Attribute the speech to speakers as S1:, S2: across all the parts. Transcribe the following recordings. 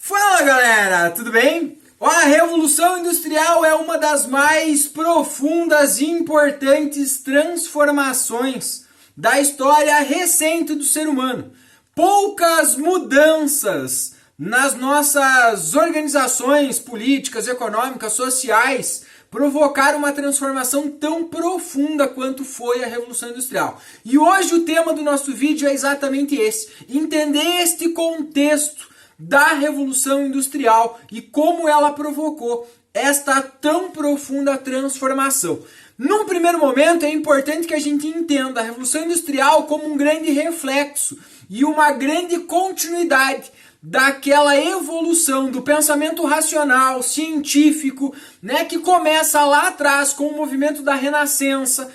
S1: Fala galera, tudo bem? A Revolução Industrial é uma das mais profundas e importantes transformações da história recente do ser humano. Poucas mudanças nas nossas organizações políticas, econômicas, sociais provocaram uma transformação tão profunda quanto foi a Revolução Industrial. E hoje o tema do nosso vídeo é exatamente esse: entender este contexto da Revolução Industrial e como ela provocou esta tão profunda transformação. Num primeiro momento é importante que a gente entenda a Revolução Industrial como um grande reflexo e uma grande continuidade daquela evolução do pensamento racional, científico, que começa lá atrás com o movimento da Renascença,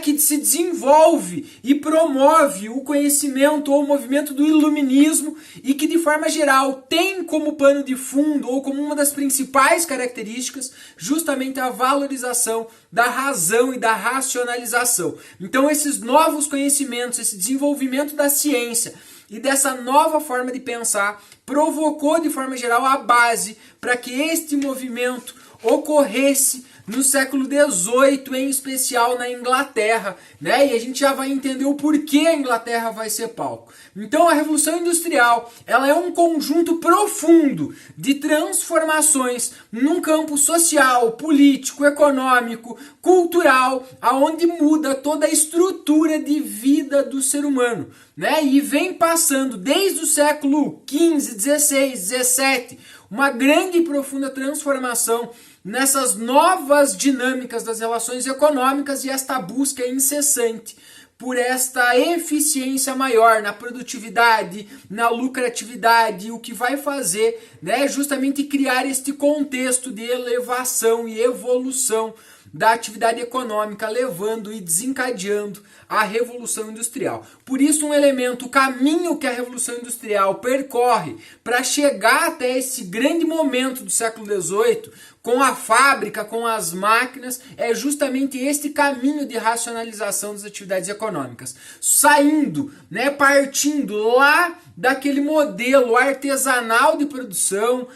S1: que se desenvolve e promove o conhecimento ou o movimento do iluminismo e que de forma geral tem como pano de fundo ou como uma das principais características justamente a valorização da razão e da racionalização. Então esses novos conhecimentos, esse desenvolvimento da ciência e dessa nova forma de pensar provocou de forma geral a base para que este movimento ocorresse no século XVIII, em especial na Inglaterra, E a gente já vai entender o porquê a Inglaterra vai ser palco. Então a Revolução Industrial, ela é um conjunto profundo de transformações num campo social, político, econômico, cultural, aonde muda toda a estrutura de vida do ser humano, E vem passando desde o século XV, XVI, XVII, uma grande e profunda transformação nessas novas dinâmicas das relações econômicas e esta busca incessante por esta eficiência maior na produtividade, na lucratividade, o que vai fazer, justamente criar este contexto de elevação e evolução da atividade econômica, levando e desencadeando a Revolução Industrial. Por isso, um elemento, o caminho que a Revolução Industrial percorre para chegar até esse grande momento do século XVIII, com a fábrica, com as máquinas, é justamente este caminho de racionalização das atividades econômicas. Saindo, partindo lá daquele modelo artesanal de produção,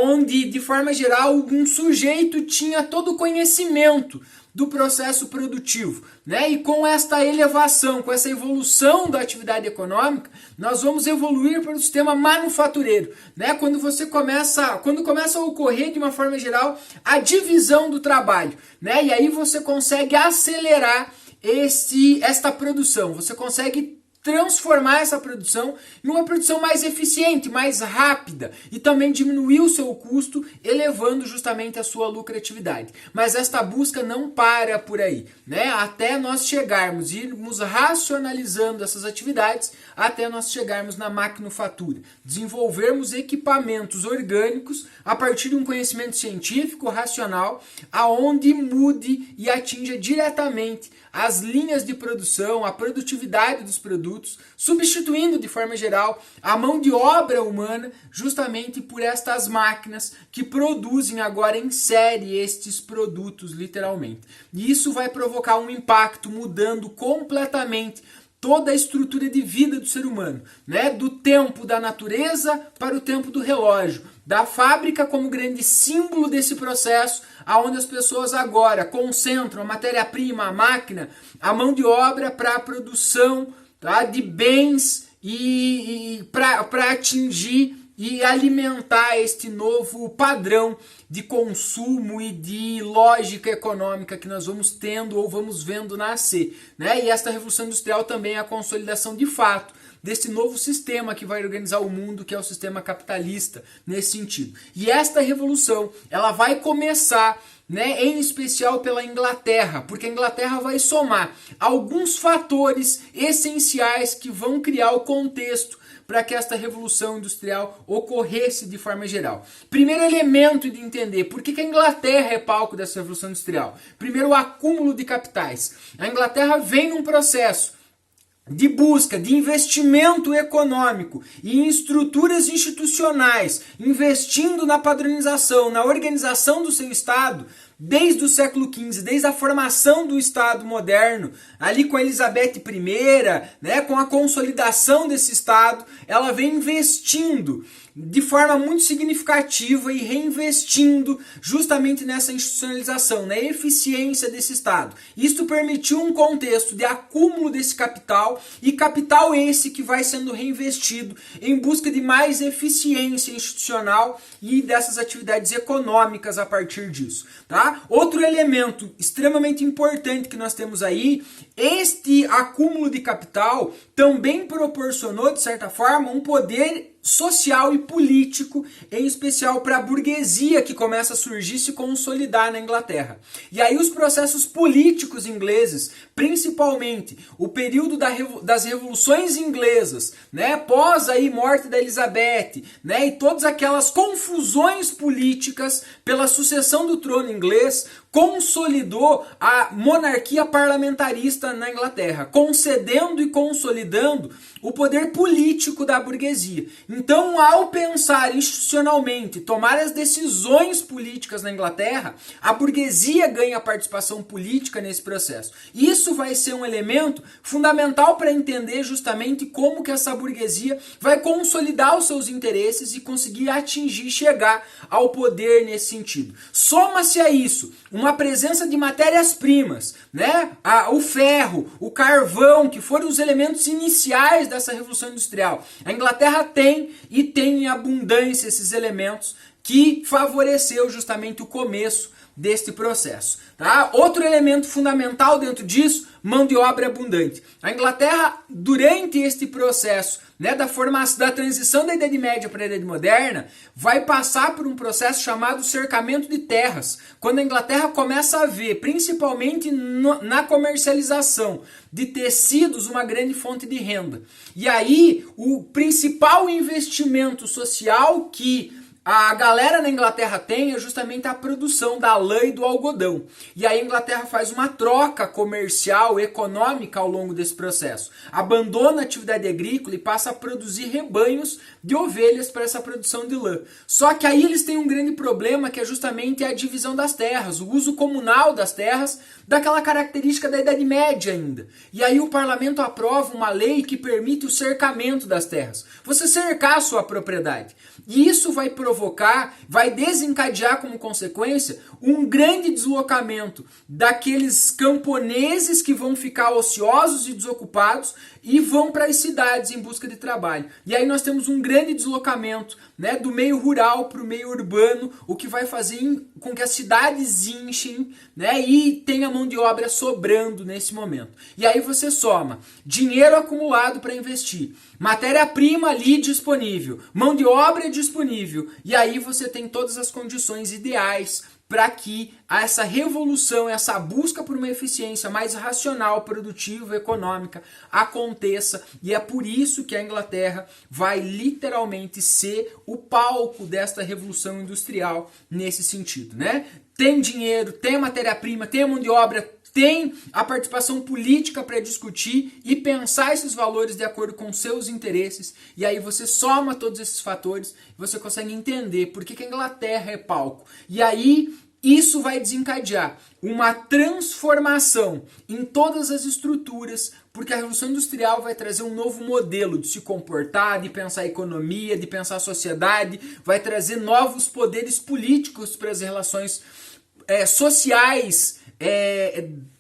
S1: onde, de forma geral, um sujeito tinha todo o conhecimento do processo produtivo, E com esta elevação, com essa evolução da atividade econômica, nós vamos evoluir para o sistema manufatureiro, Quando começa a ocorrer de uma forma geral a divisão do trabalho, E aí você consegue acelerar esta produção, você consegue transformar essa produção em uma produção mais eficiente, mais rápida e também diminuir o seu custo, elevando justamente a sua lucratividade. Mas esta busca não para por aí, Até nós chegarmos, irmos racionalizando essas atividades, até nós chegarmos na maquinofatura, desenvolvermos equipamentos orgânicos a partir de um conhecimento científico, racional, aonde mude e atinja diretamente as linhas de produção, a produtividade dos produtos, substituindo de forma geral a mão de obra humana justamente por estas máquinas que produzem agora em série estes produtos literalmente. E isso vai provocar um impacto mudando completamente toda a estrutura de vida do ser humano, Do tempo da natureza para o tempo do relógio, da fábrica como grande símbolo desse processo, aonde as pessoas agora concentram a matéria-prima, a máquina, a mão de obra para a produção de bens e para atingir e alimentar este novo padrão de consumo e de lógica econômica que nós vamos tendo ou vamos vendo nascer, E esta Revolução Industrial também é a consolidação de fato desse novo sistema que vai organizar o mundo, que é o sistema capitalista, nesse sentido. E esta revolução, ela vai começar, em especial pela Inglaterra, porque a Inglaterra vai somar alguns fatores essenciais que vão criar o contexto para que esta Revolução Industrial ocorresse de forma geral. Primeiro elemento de entender por que a Inglaterra é palco dessa Revolução Industrial. Primeiro, o acúmulo de capitais. A Inglaterra vem num processo de busca de investimento econômico e em estruturas institucionais, investindo na padronização, na organização do seu Estado, desde o século XV, desde a formação do Estado moderno, ali com a Elizabeth I, né, com a consolidação desse Estado, ela vem investindo de forma muito significativa e reinvestindo justamente nessa institucionalização, na eficiência desse Estado. Isto permitiu um contexto de acúmulo desse capital, e capital esse que vai sendo reinvestido em busca de mais eficiência institucional e dessas atividades econômicas a partir disso. Tá? Outro elemento extremamente importante que nós temos aí, este acúmulo de capital também proporcionou, de certa forma, um poder social e político, em especial para a burguesia que começa a surgir e se consolidar na Inglaterra. E aí os processos políticos ingleses, principalmente o período das revoluções inglesas, né, pós aí morte da Elizabeth, né, e todas aquelas confusões políticas pela sucessão do trono inglês, consolidou a monarquia parlamentarista na Inglaterra, concedendo e consolidando o poder político da burguesia. Então, ao pensar institucionalmente, tomar as decisões políticas na Inglaterra, a burguesia ganha participação política nesse processo. Isso vai ser um elemento fundamental para entender justamente como que essa burguesia vai consolidar os seus interesses e conseguir atingir, chegar ao poder nesse sentido. Soma-se a isso uma presença de matérias-primas, né? O ferro, o carvão, que foram os elementos iniciais dessa Revolução Industrial. A Inglaterra tem em abundância esses elementos que favoreceu justamente o começo deste processo. Tá? Outro elemento fundamental dentro disso, mão de obra abundante. A Inglaterra, durante este processo, né, da transição da Idade Média para a Idade Moderna, vai passar por um processo chamado cercamento de terras, quando a Inglaterra começa a ver, principalmente na comercialização de tecidos, uma grande fonte de renda. E aí, o principal investimento social que a galera na Inglaterra tem é justamente a produção da lã e do algodão. E aí a Inglaterra faz uma troca comercial, econômica ao longo desse processo. Abandona a atividade agrícola e passa a produzir rebanhos de ovelhas para essa produção de lã. Só que aí eles têm um grande problema, que é justamente a divisão das terras, o uso comunal das terras, daquela característica da Idade Média ainda. E aí o parlamento aprova uma lei que permite o cercamento das terras. Você cercar a sua propriedade. E isso vai vai desencadear como consequência um grande deslocamento daqueles camponeses que vão ficar ociosos e desocupados e vão para as cidades em busca de trabalho. E aí nós temos um grande deslocamento, né, do meio rural para o meio urbano, o que vai fazer com que as cidades inchem, né, e tenha mão de obra sobrando nesse momento. E aí você soma dinheiro acumulado para investir, matéria-prima ali disponível, mão de obra disponível, e aí você tem todas as condições ideais para que essa revolução, essa busca por uma eficiência mais racional, produtiva, econômica aconteça. E é por isso que a Inglaterra vai literalmente ser o palco desta revolução industrial nesse sentido, né? Tem dinheiro, tem matéria-prima, tem mão de obra, tem a participação política para discutir e pensar esses valores de acordo com seus interesses. E aí você soma todos esses fatores e você consegue entender por que a Inglaterra é palco. E aí isso vai desencadear uma transformação em todas as estruturas, porque a Revolução Industrial vai trazer um novo modelo de se comportar, de pensar a economia, de pensar a sociedade, vai trazer novos poderes políticos para as relações sociais,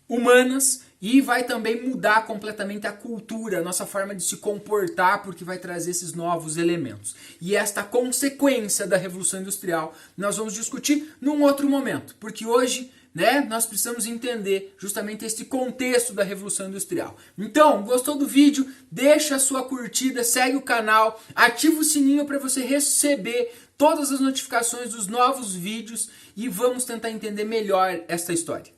S1: humanas, e vai também mudar completamente a cultura, a nossa forma de se comportar, porque vai trazer esses novos elementos. E esta consequência da Revolução Industrial nós vamos discutir num outro momento, porque hoje, né, nós precisamos entender justamente esse contexto da Revolução Industrial. Então, gostou do vídeo? Deixa a sua curtida, segue o canal, ativa o sininho para você receber todas as notificações dos novos vídeos e vamos tentar entender melhor esta história.